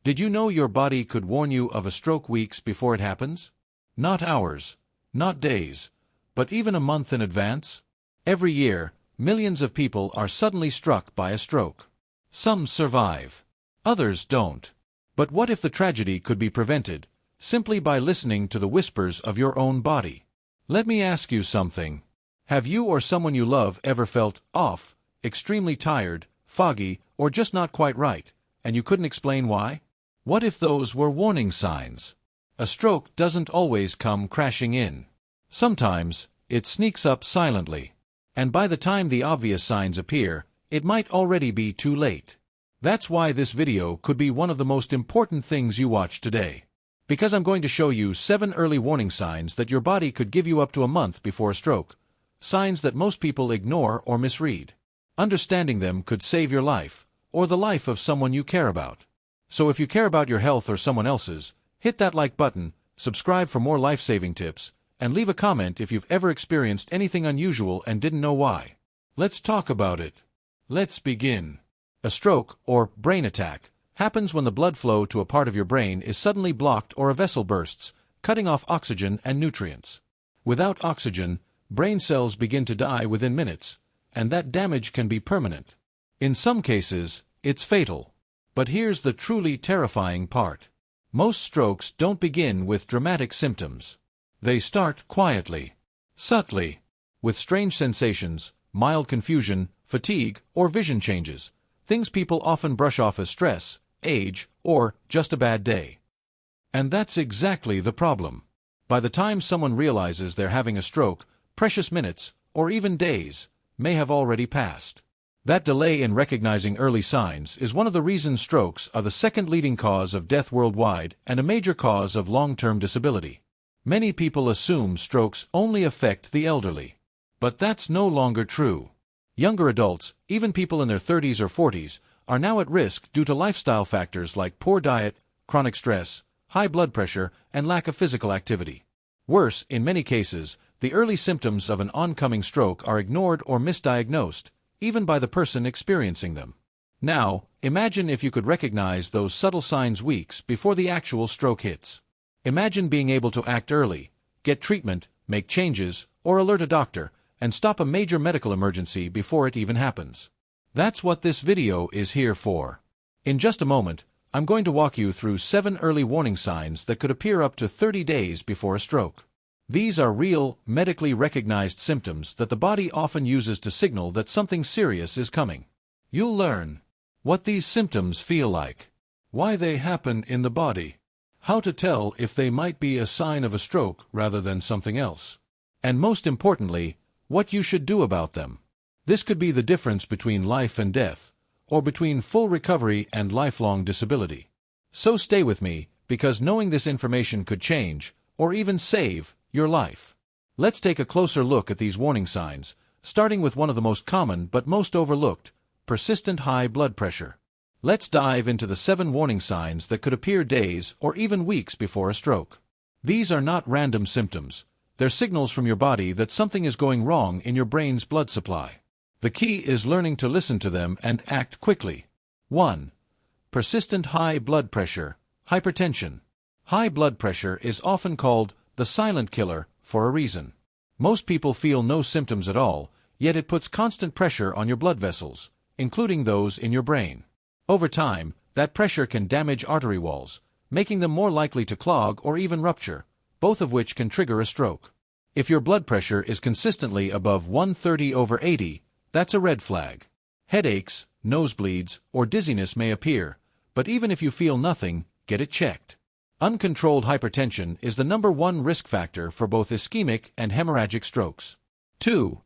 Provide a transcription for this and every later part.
Did you know your body could warn you of a stroke weeks before it happens? Not hours, not days, but even a month in advance? Every year, millions of people are suddenly struck by a stroke. Some survive. Others don't. But what if the tragedy could be prevented, simply by listening to the whispers of your own body? Let me ask you something. Have you or someone you love ever felt off, extremely tired, foggy, or just not quite right, and you couldn't explain why? What if those were warning signs? A stroke doesn't always come crashing in. Sometimes, it sneaks up silently. And by the time the obvious signs appear, it might already be too late. That's why this video could be one of the most important things you watch today. Because I'm going to show you 7 early warning signs that your body could give you up to a month before a stroke. Signs that most people ignore or misread. Understanding them could save your life, or the life of someone you care about. So if you care about your health or someone else's, hit that like button, subscribe for more life-saving tips, and leave a comment if you've ever experienced anything unusual and didn't know why. Let's talk about it. Let's begin. A stroke, or brain attack, happens when the blood flow to a part of your brain is suddenly blocked or a vessel bursts, cutting off oxygen and nutrients. Without oxygen, brain cells begin to die within minutes, and that damage can be permanent. In some cases, it's fatal. But here's the truly terrifying part. Most strokes don't begin with dramatic symptoms. They start quietly, subtly, with strange sensations, mild confusion, fatigue, or vision changes, things people often brush off as stress, age, or just a bad day. And that's exactly the problem. By the time someone realizes they're having a stroke, precious minutes, or even days, may have already passed. That delay in recognizing early signs is one of the reasons strokes are the second leading cause of death worldwide and a major cause of long-term disability. Many people assume strokes only affect the elderly. But that's no longer true. Younger adults, even people in their 30s or 40s, are now at risk due to lifestyle factors like poor diet, chronic stress, high blood pressure, and lack of physical activity. Worse, in many cases, the early symptoms of an oncoming stroke are ignored or misdiagnosed, even by the person experiencing them. Now, imagine if you could recognize those subtle signs weeks before the actual stroke hits. Imagine being able to act early, get treatment, make changes, or alert a doctor, and stop a major medical emergency before it even happens. That's what this video is here for. In just a moment, I'm going to walk you through 7 early warning signs that could appear up to 30 days before a stroke. These are real, medically recognized symptoms that the body often uses to signal that something serious is coming. You'll learn what these symptoms feel like, why they happen in the body, how to tell if they might be a sign of a stroke rather than something else, and most importantly, what you should do about them. This could be the difference between life and death, or between full recovery and lifelong disability. So stay with me, because knowing this information could change, or even save, your life. Let's take a closer look at these warning signs, starting with one of the most common but most overlooked, persistent high blood pressure. Let's dive into the 7 warning signs that could appear days or even weeks before a stroke. These are not random symptoms. They're signals from your body that something is going wrong in your brain's blood supply. The key is learning to listen to them and act quickly. 1. Persistent high blood pressure, hypertension. High blood pressure is often called the silent killer for a reason. Most people feel no symptoms at all, yet it puts constant pressure on your blood vessels, including those in your brain. Over time, that pressure can damage artery walls, making them more likely to clog or even rupture, both of which can trigger a stroke. If your blood pressure is consistently above 130/80, that's a red flag. Headaches, nosebleeds, or dizziness may appear, but even if you feel nothing, get it checked. Uncontrolled hypertension is the #1 risk factor for both ischemic and hemorrhagic strokes. 2.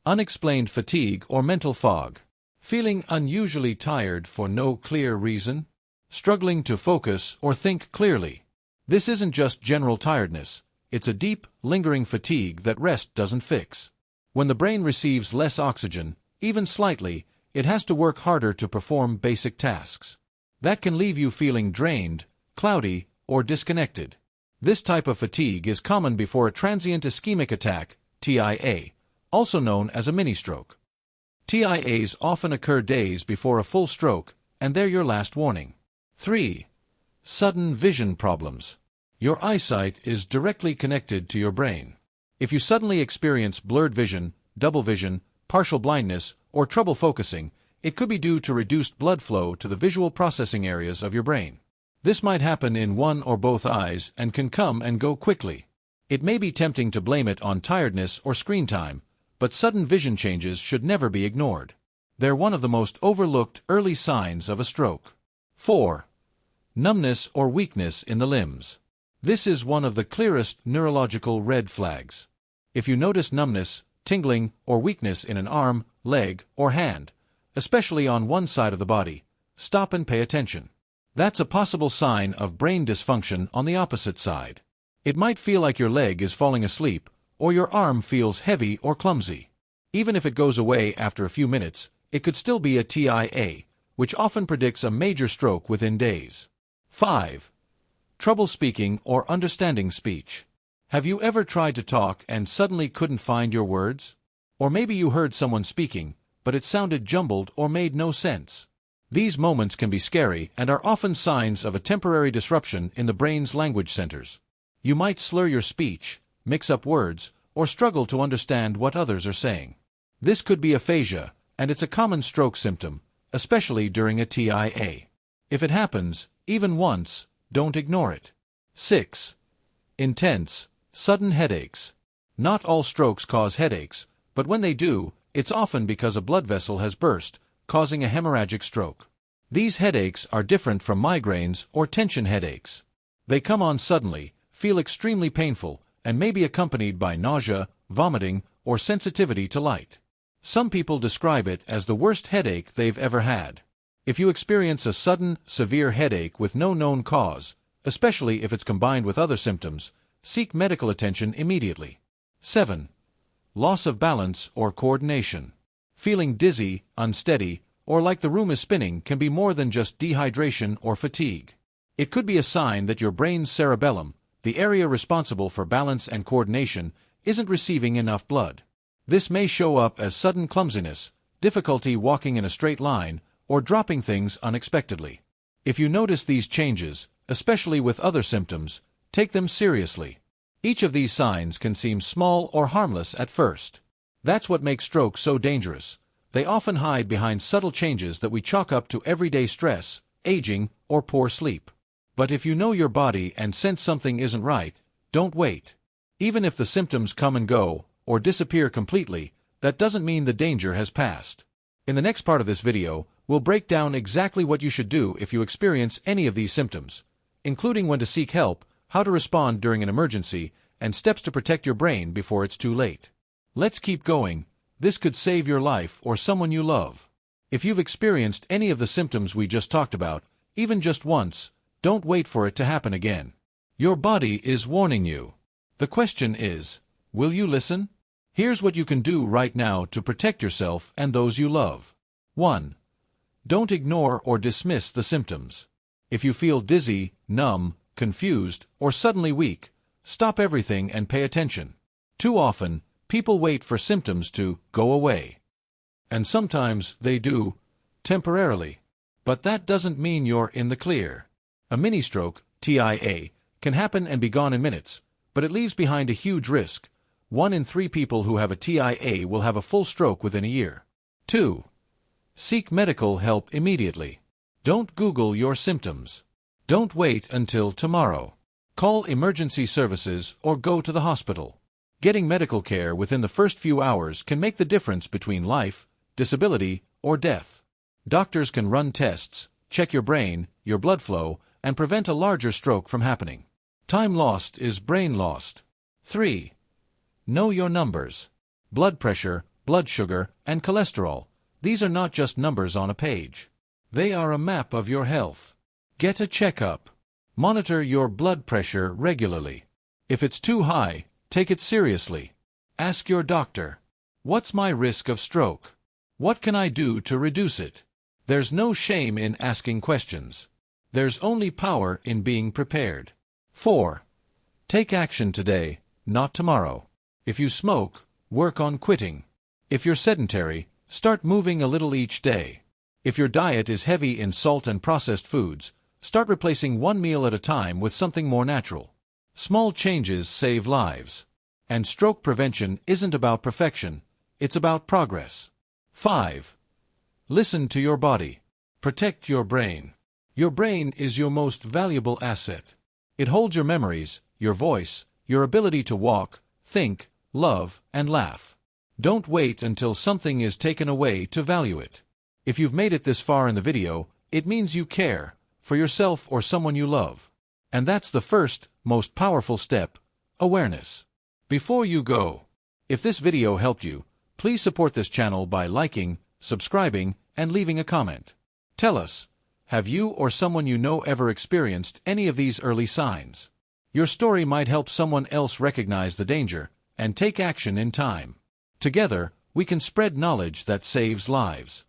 Unexplained fatigue or mental fog. Feeling unusually tired for no clear reason? Struggling to focus or think clearly? This isn't just general tiredness, it's a deep, lingering fatigue that rest doesn't fix. When the brain receives less oxygen, even slightly, it has to work harder to perform basic tasks. That can leave you feeling drained, cloudy, or disconnected. This type of fatigue is common before a transient ischemic attack, TIA, also known as a mini-stroke. TIAs often occur days before a full stroke, and they're your last warning. 3. Sudden vision problems. Your eyesight is directly connected to your brain. If you suddenly experience blurred vision, double vision, partial blindness, or trouble focusing, it could be due to reduced blood flow to the visual processing areas of your brain. This might happen in one or both eyes and can come and go quickly. It may be tempting to blame it on tiredness or screen time, but sudden vision changes should never be ignored. They're one of the most overlooked early signs of a stroke. 4. Numbness or weakness in the limbs. This is one of the clearest neurological red flags. If you notice numbness, tingling, or weakness in an arm, leg, or hand, especially on one side of the body, stop and pay attention. That's a possible sign of brain dysfunction on the opposite side. It might feel like your leg is falling asleep, or your arm feels heavy or clumsy. Even if it goes away after a few minutes, it could still be a TIA, which often predicts a major stroke within days. 5. Trouble speaking or understanding speech. Have you ever tried to talk and suddenly couldn't find your words? Or maybe you heard someone speaking, but it sounded jumbled or made no sense. These moments can be scary and are often signs of a temporary disruption in the brain's language centers. You might slur your speech, mix up words, or struggle to understand what others are saying. This could be aphasia, and it's a common stroke symptom, especially during a TIA. If it happens, even once, don't ignore it. 6. Intense, sudden headaches. Not all strokes cause headaches, but when they do, it's often because a blood vessel has burst, causing a hemorrhagic stroke. These headaches are different from migraines or tension headaches. They come on suddenly, feel extremely painful, and may be accompanied by nausea, vomiting, or sensitivity to light. Some people describe it as the worst headache they've ever had. If you experience a sudden, severe headache with no known cause, especially if it's combined with other symptoms, seek medical attention immediately. 7. Loss of balance or coordination. Feeling dizzy, unsteady, or like the room is spinning can be more than just dehydration or fatigue. It could be a sign that your brain's cerebellum, the area responsible for balance and coordination, isn't receiving enough blood. This may show up as sudden clumsiness, difficulty walking in a straight line, or dropping things unexpectedly. If you notice these changes, especially with other symptoms, take them seriously. Each of these signs can seem small or harmless at first. That's what makes strokes so dangerous. They often hide behind subtle changes that we chalk up to everyday stress, aging, or poor sleep. But if you know your body and sense something isn't right, don't wait. Even if the symptoms come and go, or disappear completely, that doesn't mean the danger has passed. In the next part of this video, we'll break down exactly what you should do if you experience any of these symptoms, including when to seek help, how to respond during an emergency, and steps to protect your brain before it's too late. Let's keep going. This could save your life or someone you love. If you've experienced any of the symptoms we just talked about, even just once, don't wait for it to happen again. Your body is warning you. The question is, will you listen? Here's what you can do right now to protect yourself and those you love. 1. Don't ignore or dismiss the symptoms. If you feel dizzy, numb, confused, or suddenly weak, stop everything and pay attention. Too often, people wait for symptoms to go away. And sometimes they do, temporarily. But that doesn't mean you're in the clear. A mini-stroke, TIA, can happen and be gone in minutes, but it leaves behind a huge risk. 1 in 3 people who have a TIA will have a full stroke within a year. 2. Seek medical help immediately. Don't Google your symptoms. Don't wait until tomorrow. Call emergency services or go to the hospital. Getting medical care within the first few hours can make the difference between life, disability, or death. Doctors can run tests, check your brain, your blood flow, and prevent a larger stroke from happening. Time lost is brain lost. 3. Know your numbers. Blood pressure, blood sugar, and cholesterol. These are not just numbers on a page. They are a map of your health. Get a checkup. Monitor your blood pressure regularly. If it's too high, take it seriously. Ask your doctor, what's my risk of stroke? What can I do to reduce it? There's no shame in asking questions. There's only power in being prepared. 4. Take action today, not tomorrow. If you smoke, work on quitting. If you're sedentary, start moving a little each day. If your diet is heavy in salt and processed foods, Start replacing one meal at a time with something more natural. Small changes save lives. And stroke prevention isn't about perfection, it's about progress. 5. Listen to your body. Protect your brain. Your brain is your most valuable asset. It holds your memories, your voice, your ability to walk, think, love, and laugh. Don't wait until something is taken away to value it. If you've made it this far in the video, it means you care, for yourself or someone you love. And that's the first, most powerful step, awareness. Before you go, if this video helped you, please support this channel by liking, subscribing, and leaving a comment. Tell us, have you or someone you know ever experienced any of these early signs? Your story might help someone else recognize the danger and take action in time. Together, we can spread knowledge that saves lives.